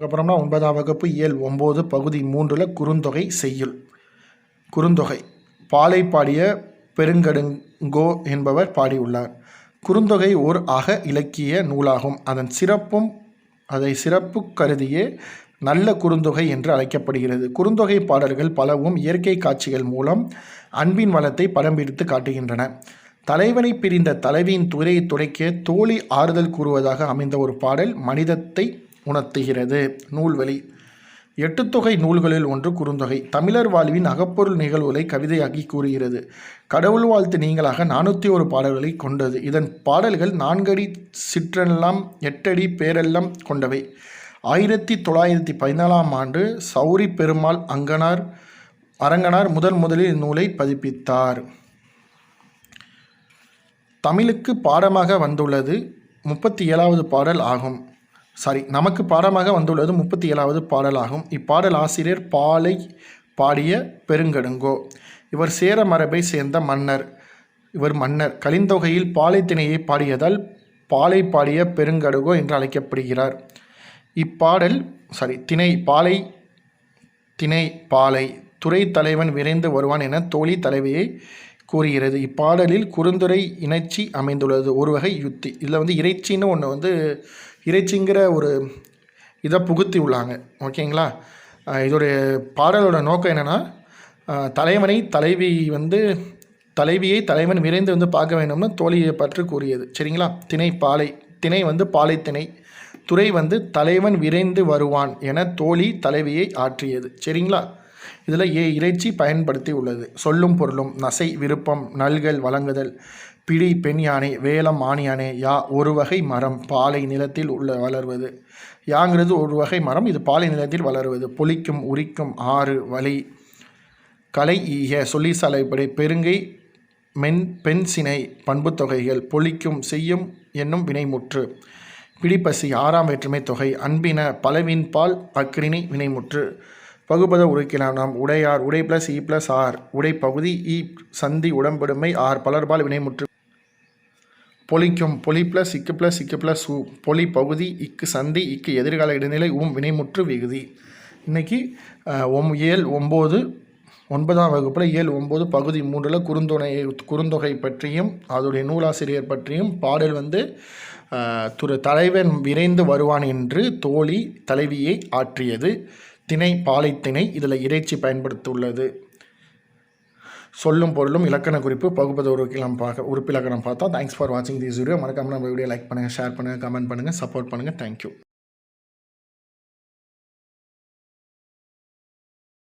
அப்புறம்னா 9ஆம் வகுப்பு இயல் 9 பகுதி 3ல் குறுந்தொகை செய்யுள். குறுந்தொகை பாலை பாடிய பெருங்கடுங்கோ என்பவர் பாடியுள்ளார். குறுந்தொகை ஓர் அக இலக்கிய நூலாகும். அதை சிறப்பு கருதியே நல்ல குறுந்தொகை என்று அழைக்கப்படுகிறது. குறுந்தொகை பாடல்கள் பலவும் இயற்கை காட்சிகள் மூலம் அன்பின் வளத்தை படம் பிடித்து காட்டுகின்றன. தலைவனை பிரிந்த தலைவியின் துறையை துடைக்க தோழி ஆறுதல் கூறுவதாக அமைந்த ஒரு பாடல் மனிதத்தை உணர்த்துகிறது. நூல்வழி 8 தொகை நூல்களில் ஒன்று குறுந்தொகை. தமிழர் வாழ்வின் அகப்பொருள் நிகழ்வுகளை கவிதையாக்கி கூறுகிறது. கடவுள் வாழ்த்து நீங்களாக 401 பாடல்களை கொண்டது. இதன் பாடல்கள் 4 அடி சிற்றெல்லாம் 8 அடி பேரெல்லாம் கொண்டவை. 1914ஆம் ஆண்டு சௌரி பெருமாள் அரங்கனார் முதலில் இந்நூலை பதிப்பித்தார். தமிழுக்கு பாடமாக வந்துள்ளது 37வது பாடல் ஆகும். நமக்கு பாடமாக வந்துள்ளது 37வது பாடலாகும். இப்பாடல் ஆசிரியர் பாலை பாடிய பெருங்கடுங்கோ. இவர் சேர மரபை சேர்ந்த மன்னர். கலிந்தொகையில் பாலை திணையை பாடியதால் பாலை பாடிய பெருங்கடுங்கோ என்று அழைக்கப்படுகிறார். இப்பாடல் திணை பாலை துறை தலைவன் விரைந்து வருவான் என தோழி தலைவியை கூறுகிறது. இப்பாடலில் குறுந்துரை இணைச்சி அமைந்துள்ளது. ஒரு வகை யுத்தி. இதில் இறைச்சின்னு ஒன்று இறைச்சிங்கிற ஒரு இதை புகுத்தி உள்ளாங்க. ஓகேங்களா? இதோடைய பாடலோட நோக்கம் என்னென்னா, தலைவியை தலைவன் விரைந்து பார்க்க வேண்டும்னு தோழியை பற்றி கூறியது. சரிங்களா? திணை பாலை திணை, துறை தலைவன் விரைந்து வருவான் என தோழி தலைவியை ஆற்றியது. சரிங்களா? இதில் இறைச்சி பயன்படுத்தி உள்ளது. சொல்லும் பொருளும் நசை விருப்பம் நல்கல் வழங்குதல் பிடி பெண் யானை வேலம் ஆண் யானை யா ஒரு வகை மரம் பாலை நிலத்தில் வளர்வது. யாங்கிறது ஒரு வகை மரம், இது பாலை நிலத்தில் வளருவது. பொலிக்கும் உரிக்கும் ஆறு வழி கலை ஈக சொல்லி சாலைப்படை பெருங்கை பெண் சினை பண்பு தொகைகள் பொலிக்கும் செய்யும் என்னும் வினைமுற்று. பிடிப்பசி 6ஆம் வேற்றுமை தொகை. அன்பின பலவின் பால் அக்கிரிணை வினைமுற்று. பகுபத உருக்கிலாம் நாம் உடையார் உடை ப்ளஸ் இ ப்ளஸ் ஆர் உடை பகுதி இ சந்தி உடம்படுமை ஆர் பலர்பால் வினைமுற்று. பொலிக்கும் பொலி ப்ளஸ் இக்கு ப்ளஸ் உ பொலி பகுதி இக்கு சந்தி இக்கு எதிர்கால இடைநிலை வினைமுற்று விகுதி. இன்றைக்கி இயல் 9ஆம் வகுப்பில் இயல் 9 பகுதி 3ல் குறுந்தொகை பற்றியும் அதோடைய நூலாசிரியர் பற்றியும் பாடல் தலைவன் விரைந்து வருவான் என்று தோழி தலைவியை ஆற்றியது. திணை பாலைத்திணை. இதில் இறைச்சி பயன்படுத்தியுள்ளது. சொல்லும் பொருளும் இலக்கண குறிப்பு பகுபத உறுப்பிலக்கணம் பார்த்தோம். தேங்க்ஸ் ஃபார் வாட்சிங் திஸ் வீடியோ. மறக்காம நம்ம வீடியோ லைக் பண்ணுங்கள், ஷேர் பண்ணுங்கள், கமெண்ட் பண்ணுங்கள், சப்போர்ட் பண்ணுங்கள். தேங்க்யூ.